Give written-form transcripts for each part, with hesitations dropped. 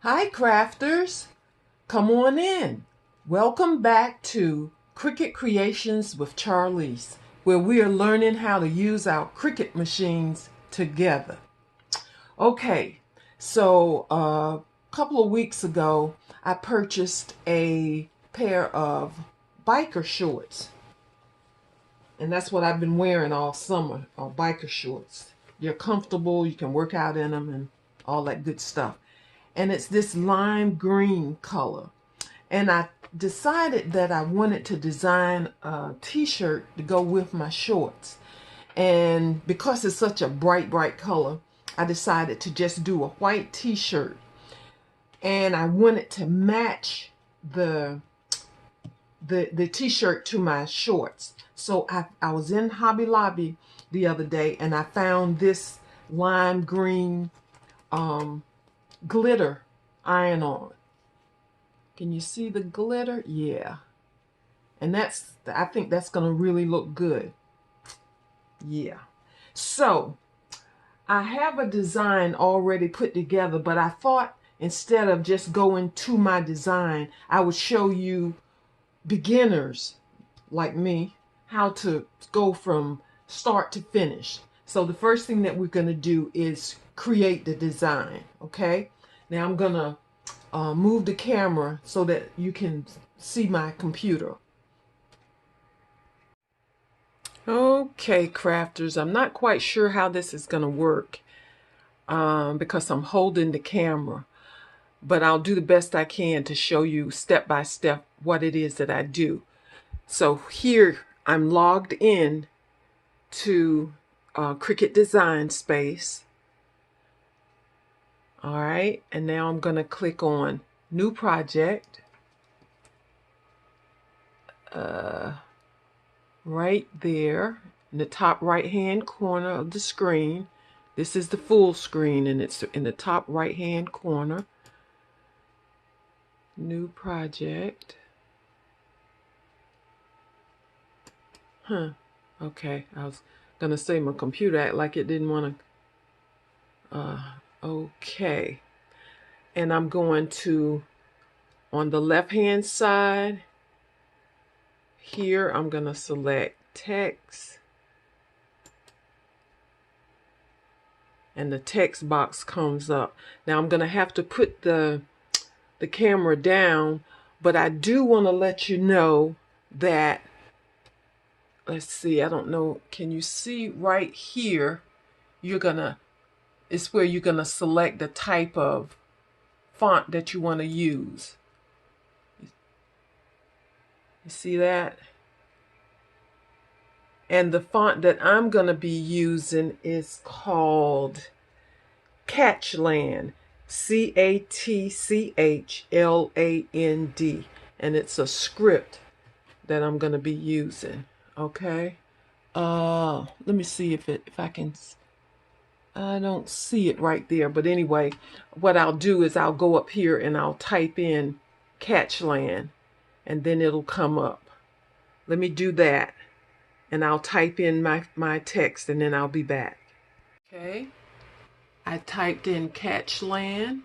Hi crafters, come on in. Welcome back to Cricut Creations with Charlease, where we are learning how to use our Cricut machines together. Okay, so a couple of weeks ago, I purchased a pair of biker shorts. And that's what I've been wearing all summer, biker shorts. They're comfortable, you can work out in them and all that good stuff. And it's this lime green color. And I decided that I wanted to design a t-shirt to go with my shorts. And because it's such a bright color, I decided to just do a white t-shirt. And I wanted to match the t-shirt to my shorts. So I was in Hobby Lobby the other day and I found this lime green glitter iron-on. Can you see the glitter? Yeah. And I think that's gonna really look good. Yeah. So I have a design already put together, but I thought instead of just going to my design, I would show you beginners like me how to go from start to finish. So the first thing that we're going to do is create the design. Okay, now I'm gonna move the camera so that you can see my computer. Okay crafters, I'm not quite sure how this is going to work because I'm holding the camera, but I'll do the best I can to show you step by step what it is that I do. So here I'm logged in to Cricut Design Space. All right, and now I'm going to click on New Project. Right there in the top right hand corner of the screen. This is the full screen and it's in the top right hand corner. New project. Okay, I was gonna say my computer act like it didn't want to. Okay, and I'm going to, on the left hand side here, I'm gonna select text, and the text box comes up. Now I'm gonna have to put the camera down, but I do want to let you know that, let's see, I don't know, can you see right here, it's where you're gonna select the type of font that you want to use. You see that? And the font that I'm gonna be using is called Catchland, Catchland, and it's a script that I'm gonna be using. Okay. Let me see if I can. I don't see it right there, but anyway, what I'll do is I'll go up here and I'll type in Catchland, and then it'll come up. Let me do that, and I'll type in my text, and then I'll be back. Okay. I typed in Catchland,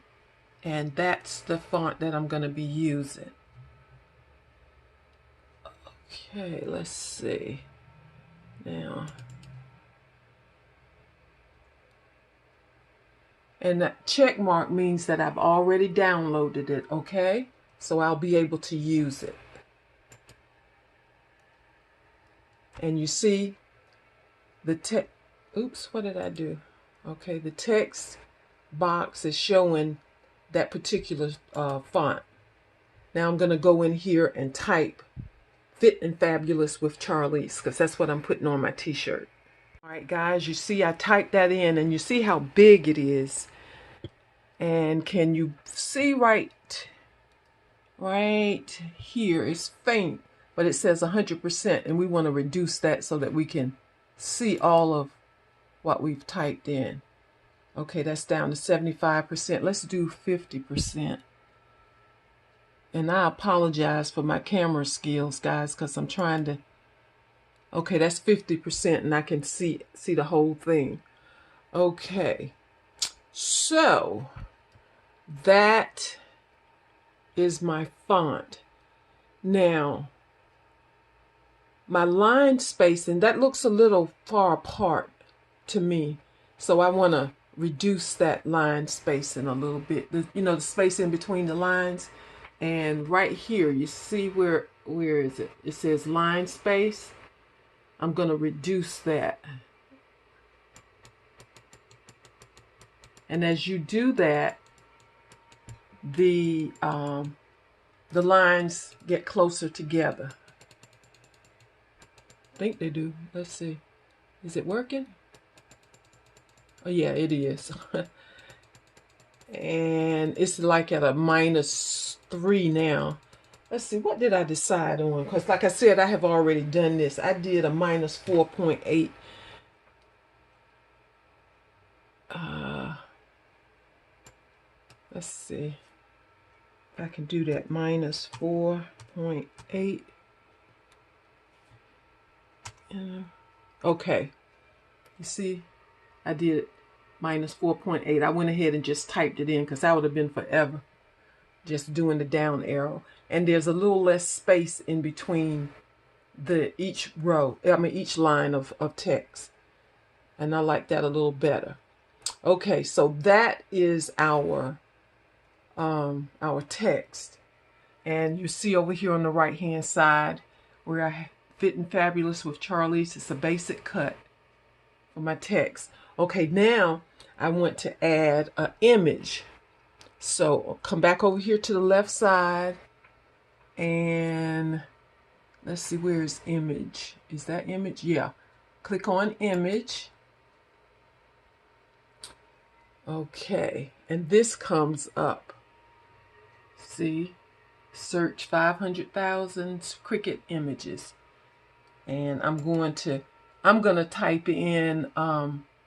and that's the font that I'm going to be using. Okay, let's see. Now, and that check mark means that I've already downloaded it, okay? So I'll be able to use it. And you see the text, oops, what did I do? Okay, the text box is showing that particular font. Now I'm going to go in here and type Fit and Fabulous with Charlease, because that's what I'm putting on my t-shirt. All right, guys, you see I typed that in, and you see how big it is. And can you see right here? It's faint, but it says 100%, and we want to reduce that so that we can see all of what we've typed in. Okay, that's down to 75%. Let's do 50%. And I apologize for my camera skills, guys, because I'm trying to. Okay, that's 50%, and I can see the whole thing. Okay, so that is my font. Now, my line spacing, that looks a little far apart to me. So I want to reduce that line spacing a little bit. The space in between the lines. And right here, you see where is it? It says line space. I'm going to reduce that. And as you do that, the lines get closer together. I think they do. Let's see. Is it working? Oh yeah, it is. And it's like at a -3 now. Let's see, what did I decide on? Because like I said, I have already done this. I did a -4.8. Let's see if I can do that. -4.8. Okay. You see, I did -4.8. I went ahead and just typed it in because that would have been forever just doing the down arrow. And there's a little less space in between each line of text. And I like that a little better. Okay, so that is our text. And you see over here on the right hand side where I fit in Fabulous with Charlease. It's a basic cut for my text. Okay, now I want to add an image. So I'll come back over here to the left side and let's see, where's image? Is that image? Yeah. Click on image. Okay, and this comes up. See, search 500,000 Cricut images. And I'm going to type in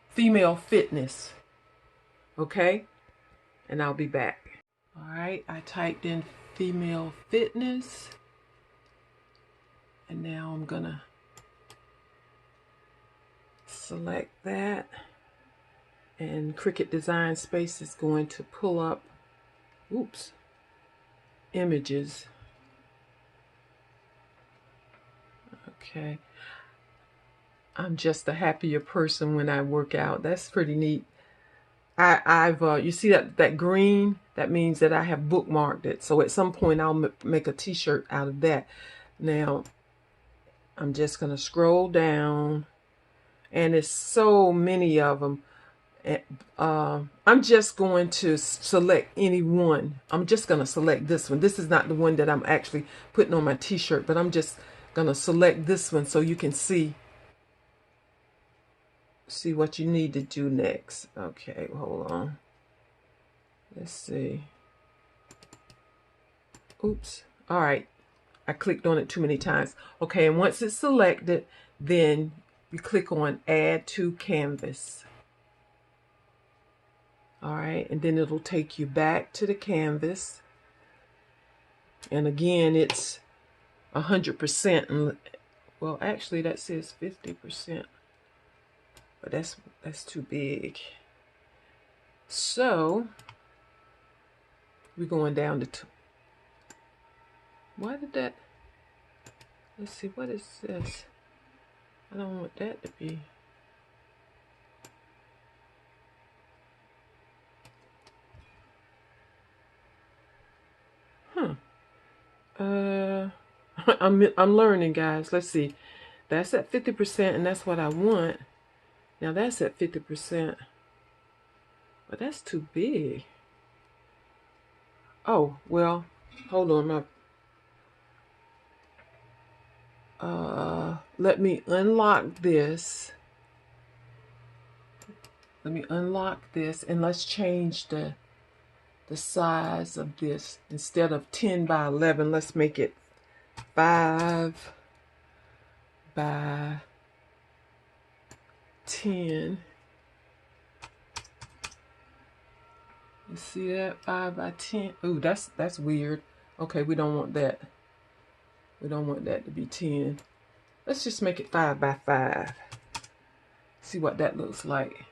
female fitness. Okay? And I'll be back. All right, I typed in female fitness. And now I'm gonna select that. And Cricut Design Space is going to pull up, images. Okay. I'm just a happier person when I work out. That's pretty neat. You see that green? That means that I have bookmarked it. So at some point I'll make a t-shirt out of that. Now, I'm just going to scroll down. And it's so many of them. I'm just going to select any one. I'm just going to select this one. This is not the one that I'm actually putting on my t-shirt, but I'm just going to select this one so you can see what you need to do next. Okay, hold on. Let's see. Oops. All right. I clicked on it too many times. Okay, and once it's selected, then you click on Add to Canvas. All right, and then it'll take you back to the canvas. And again, it's 100%. Well, actually, that says 50%. But that's too big. So we're going down to 2. Why did that? Let's see, what is this? I don't want that to be. I'm learning, guys. Let's see. That's at 50%, and that's what I want. Now that's at 50%. But that's too big. Oh, well, hold on. Let me unlock this. Let me unlock this, and let's change the size of this. Instead of 10 by 11, let's make it 5 by 10. You see that? 5 by 10. Ooh, that's weird. Okay, we don't want that. We don't want that to be 10. Let's just make it 5 by 5. See what that looks like.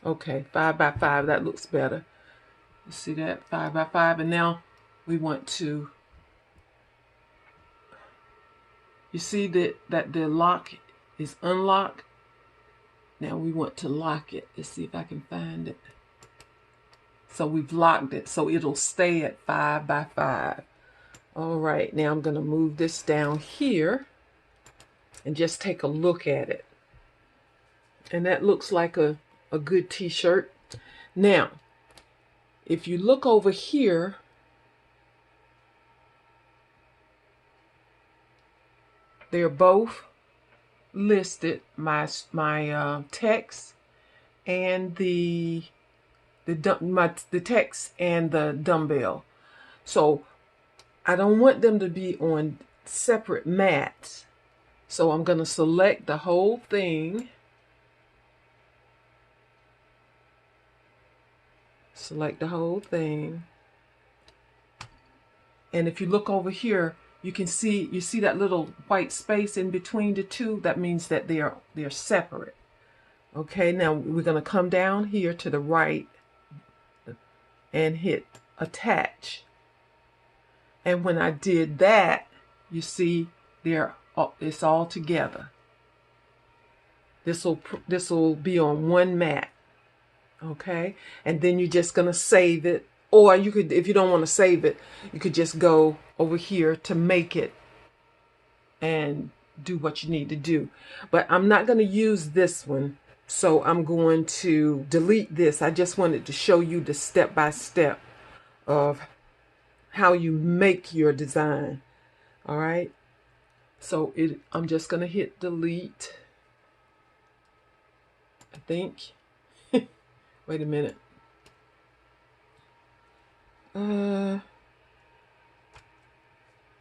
Okay, 5 by 5, that looks better. You see that? 5 by 5. And now we want to, you see that the lock is unlocked. Now we want to lock it. Let's see if I can find it. So we've locked it, so it'll stay at 5 by 5. All right, now I'm going to move this down here and just take a look at it. And that looks like a good t-shirt. Now, if you look over here, they're both listed, my text and the text and the dumbbell. So I don't want them to be on separate mats. So I'm going to select the whole thing. Select the whole thing. And if you look over here, you see that little white space in between the two. That means that they're separate. Okay, now we're going to come down here to the right and hit attach. And when I did that, you see it's all together. This will be on one mat. Okay, and then you're just gonna save it, or you could, if you don't want to save it, you could just go over here to make it and do what you need to do. But I'm not going to use this one, so I'm going to delete this. I just wanted to show you the step-by-step of how you make your design. All right, so I'm just going to hit delete, I think. Wait a minute.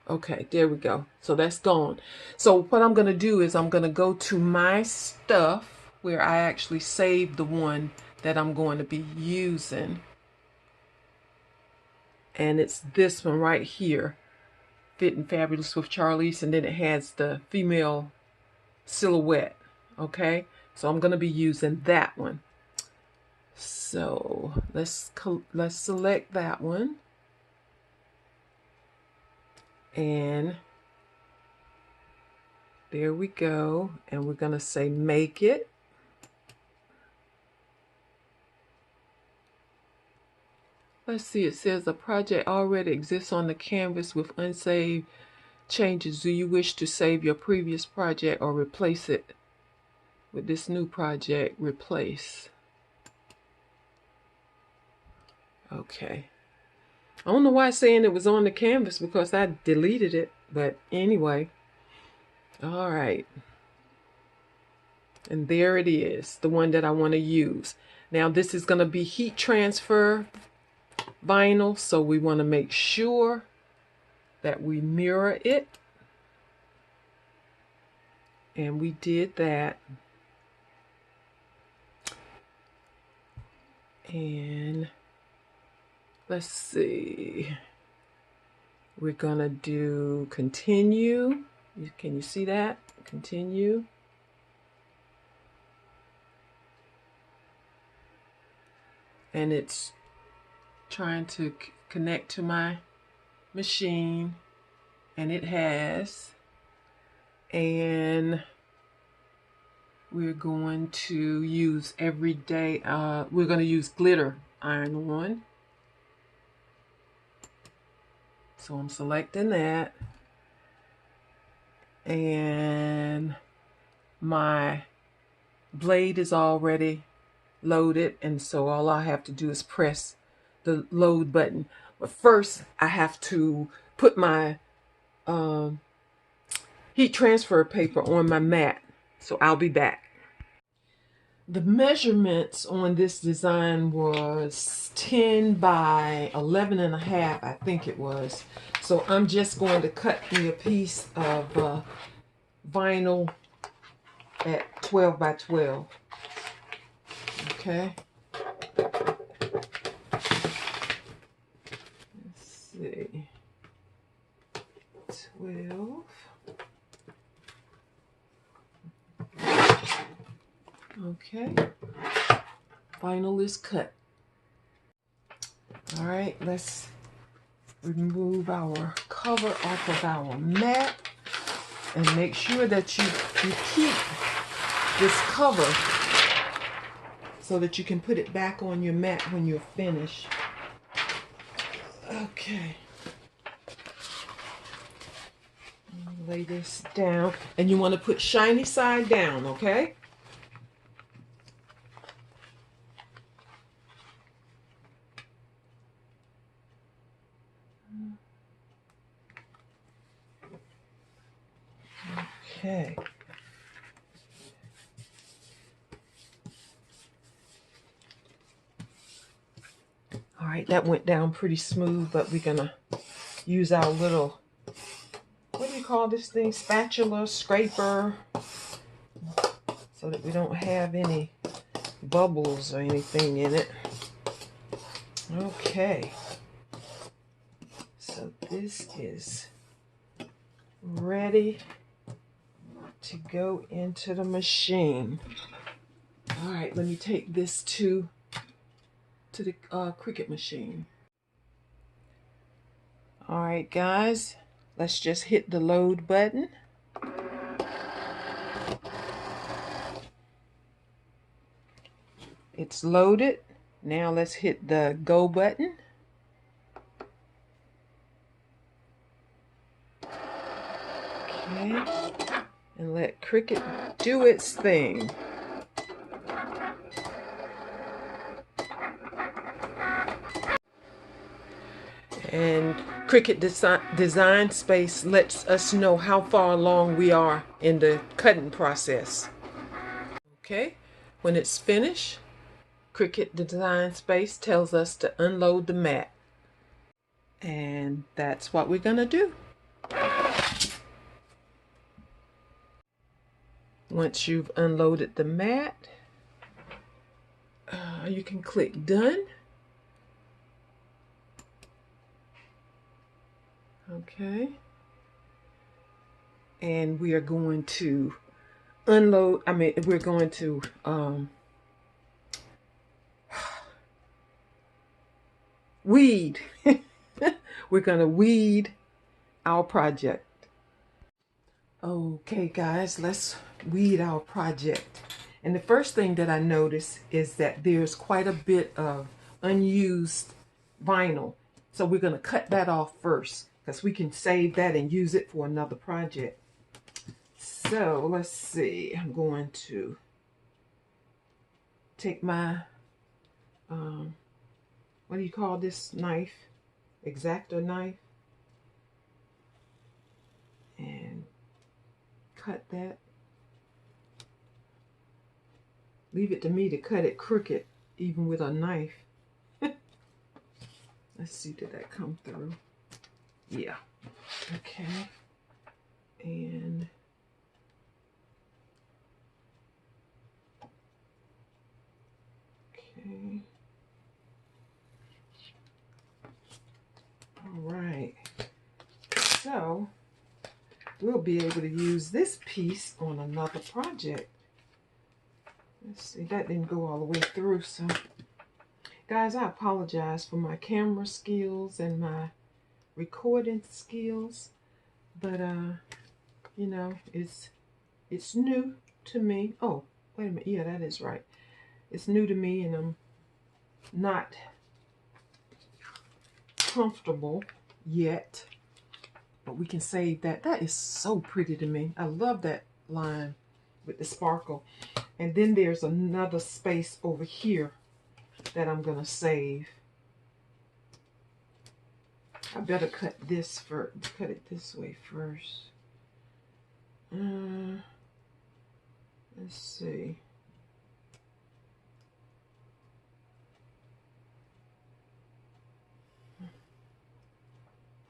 Okay, there we go. So that's gone. So what I'm going to do is I'm going to go to my stuff where I actually saved the one that I'm going to be using. And it's this one right here, Fit and Fabulous with Charlease, and then it has the female silhouette. Okay, so I'm going to be using that one. So let's select that one, and there we go. And we're going to say make it. Let's see, it says the project already exists on the canvas with unsaved changes. Do you wish to save your previous project or replace it with this new project? Replace. Okay. I don't know why it's saying it was on the canvas, because I deleted it. But anyway. All right. And there it is, the one that I want to use. Now this is going to be heat transfer vinyl, so we want to make sure that we mirror it. And we did that. And let's see. We're going to do continue. Can you see that? Continue. And it's trying to connect to my machine, and it has. And we're going to use everyday, we're going to use glitter iron on. So I'm selecting that. And my blade is already loaded, and so all I have to do is press the load button. But first I have to put my heat transfer paper on my mat. So I'll be back. The measurements on this design was 10 by 11 and a half, I think it was. So I'm just going to cut me a piece of vinyl at 12 by 12. Okay. Let's see. 12. Okay. Vinyl is cut. All right, let's remove our cover off of our mat and make sure that you keep this cover so that you can put it back on your mat when you're finished. Okay. Lay this down, and you want to put shiny side down, okay? Okay. All right, that went down pretty smooth, but we're gonna use our little, what do you call this thing? Spatula, scraper, so that we don't have any bubbles or anything in it. Okay. So this is ready to go into the machine. All right, let me take this to the Cricut machine. All right, guys, let's just hit the load button. It's loaded. Now let's hit the go button. Okay, and let Cricut do its thing. And Cricut Design Space lets us know how far along we are in the cutting process. Okay, when it's finished, Cricut Design Space tells us to unload the mat. And that's what we're going to do. Once you've unloaded the mat, you can click Done. Okay. And we are going to unload, we're going to weed. We're going to weed our project. Okay, guys, let's weed our project. And the first thing that I notice is that there's quite a bit of unused vinyl. So we're going to cut that off first, because we can save that and use it for another project. So let's see. I'm going to take my, what do you call this knife? X-Acto knife. And cut that. Leave it to me to cut it crooked, even with a knife. Let's see, did that come through? Yeah. Okay. And okay. All right. So we'll be able to use this piece on another project. Let's see, that didn't go all the way through, so guys, I apologize for my camera skills and my recording skills, but you know, it's new to me. Oh, wait a minute, yeah, that is right. It's new to me, and I'm not comfortable yet, but we can save that. That is so pretty to me. I love that line with the sparkle. And then there's another space over here that I'm gonna save. I better cut this cut it this way first. Let's see.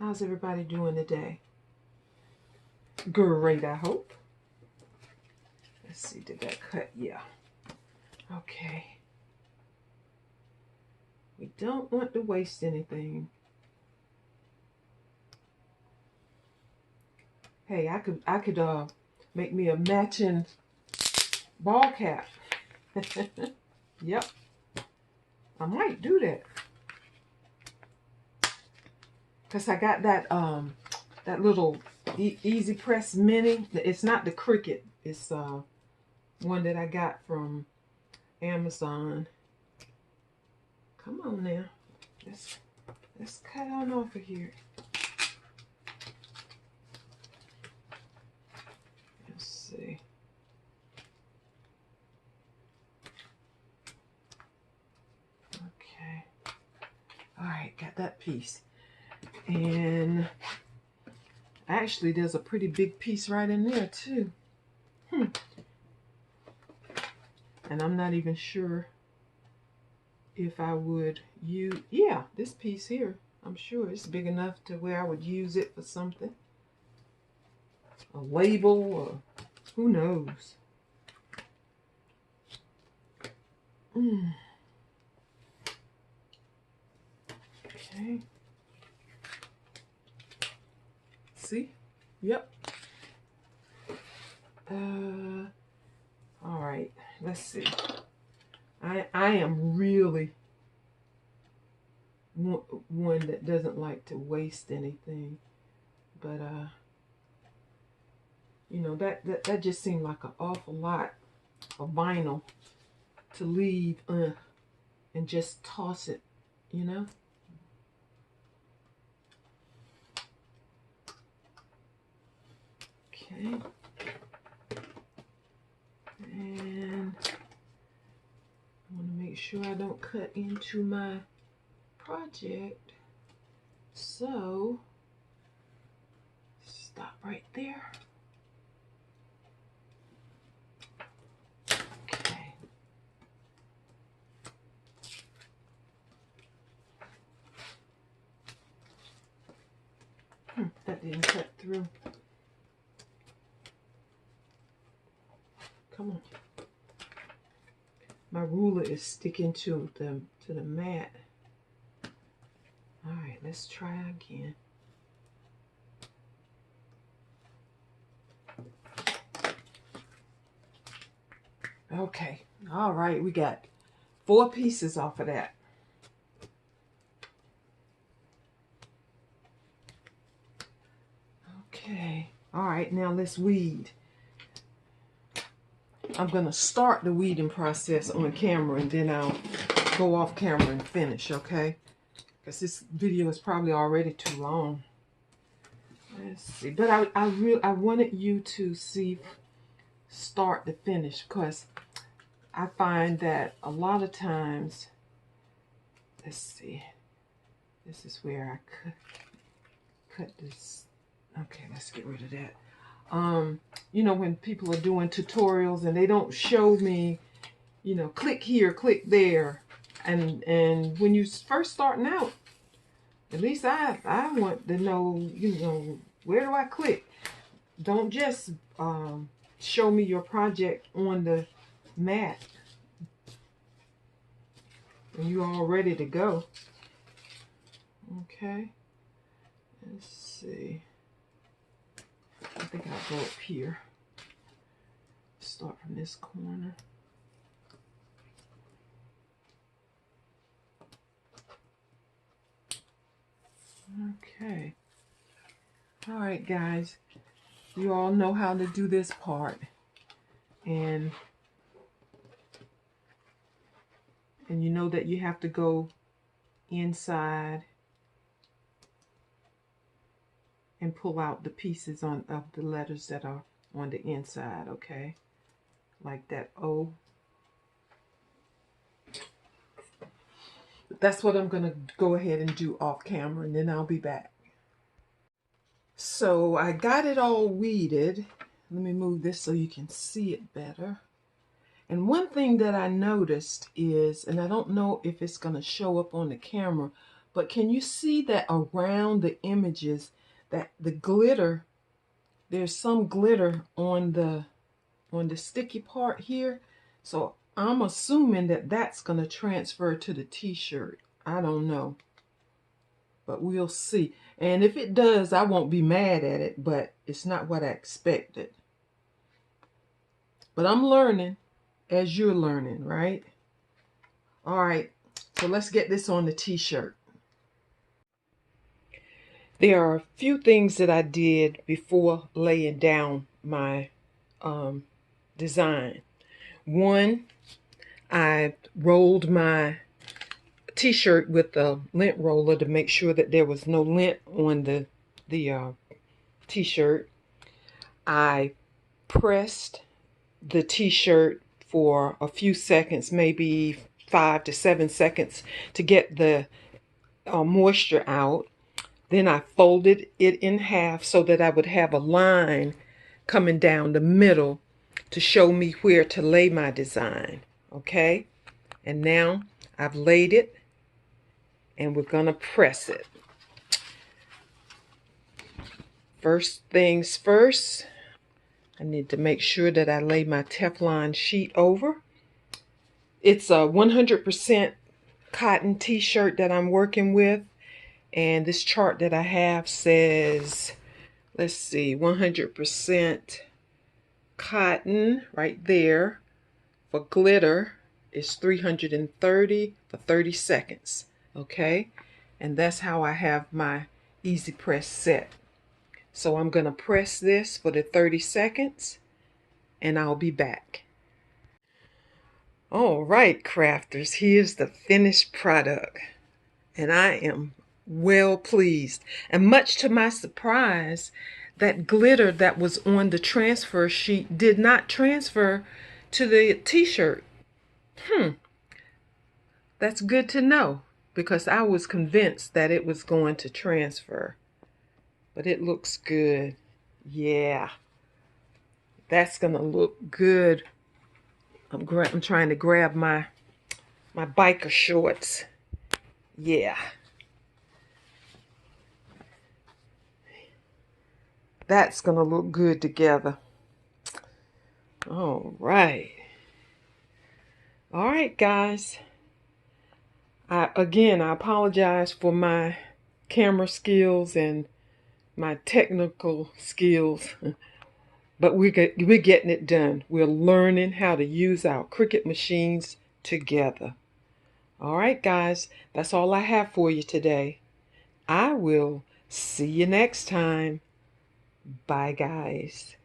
How's everybody doing today? Great, I hope. Let's see, did that cut? Yeah. Okay. We don't want to waste anything. Hey, I could make me a matching ball cap. Yep. I might do that. Because I got that that little Easy Press Mini. It's not the Cricut. It's one that I got from Amazon. Come on now. Let's cut on off of here. Let's see. Okay. All right, got that piece. And actually, there's a pretty big piece right in there, too. And I'm not even sure if I would use... Yeah, this piece here, I'm sure it's big enough to where I would use it for something. A label, or who knows. Okay. See? Yep. All right. Let's see. I am really one that doesn't like to waste anything, but you know, that just seemed like an awful lot of vinyl to leave and just toss it, you know. Okay. And I want to make sure I don't cut into my project. So, stop right there. Okay. That didn't cut through. Come on. My ruler is sticking to the mat. All right, let's try again. Okay. All right, we got 4 pieces off of that. Okay. All right, now let's weed. I'm going to start the weeding process on camera, and then I'll go off camera and finish, okay? Because this video is probably already too long. Let's see. But I wanted you to see start to finish, because I find that a lot of times, let's see, this is where I cut this. Okay, let's get rid of that. You know, when people are doing tutorials and they don't show me, you know, click here, click there. And when you first starting out, at least I want to know, you know, where do I click? Don't just show me your project on the mat and you're all ready to go. Okay, let's see. I think I'll go up here. Start from this corner. Okay. All right, guys. You all know how to do this part. And you know that you have to go inside and pull out the pieces of the letters that are on the inside, okay? Like that O. That's what I'm gonna go ahead and do off camera, and then I'll be back. So I got it all weeded. Let me move this so you can see it better. And one thing that I noticed is, and I don't know if it's gonna show up on the camera, but can you see that around the images, that the glitter, there's some glitter on the sticky part here. So I'm assuming that that's going to transfer to the t-shirt. I don't know, but we'll see. And if it does, I won't be mad at it, but it's not what I expected. But I'm learning as you're learning, right? All right, So let's get this on the t-shirt. There are a few things that I did before laying down my design. One, I rolled my t-shirt with a lint roller to make sure that there was no lint on the t-shirt. I pressed the t-shirt for a few seconds, maybe 5 to 7 seconds, to get the moisture out. Then I folded it in half so that I would have a line coming down the middle to show me where to lay my design. Okay, and now I've laid it, and we're gonna press it. First things first, I need to make sure that I lay my Teflon sheet over. It's a 100% cotton t-shirt that I'm working with, and this chart that I have says, let's see, 100% cotton right there. For glitter is 330 for 30 seconds. Okay, and that's how I have my Easy Press set. So I'm gonna press this for the 30 seconds, and I'll be back. All right, crafters, here's the finished product, and I am well pleased. And much to my surprise, that glitter that was on the transfer sheet did not transfer to the t-shirt. That's good to know, because I was convinced that it was going to transfer. But it looks good. Yeah, that's gonna look good. I'm trying to grab my biker shorts. Yeah, that's gonna look good together. All right, guys. Again, I apologize for my camera skills and my technical skills, but we're getting it done. We're learning how to use our Cricut machines together. All right, guys, that's all I have for you today. I will see you next time. Bye, guys.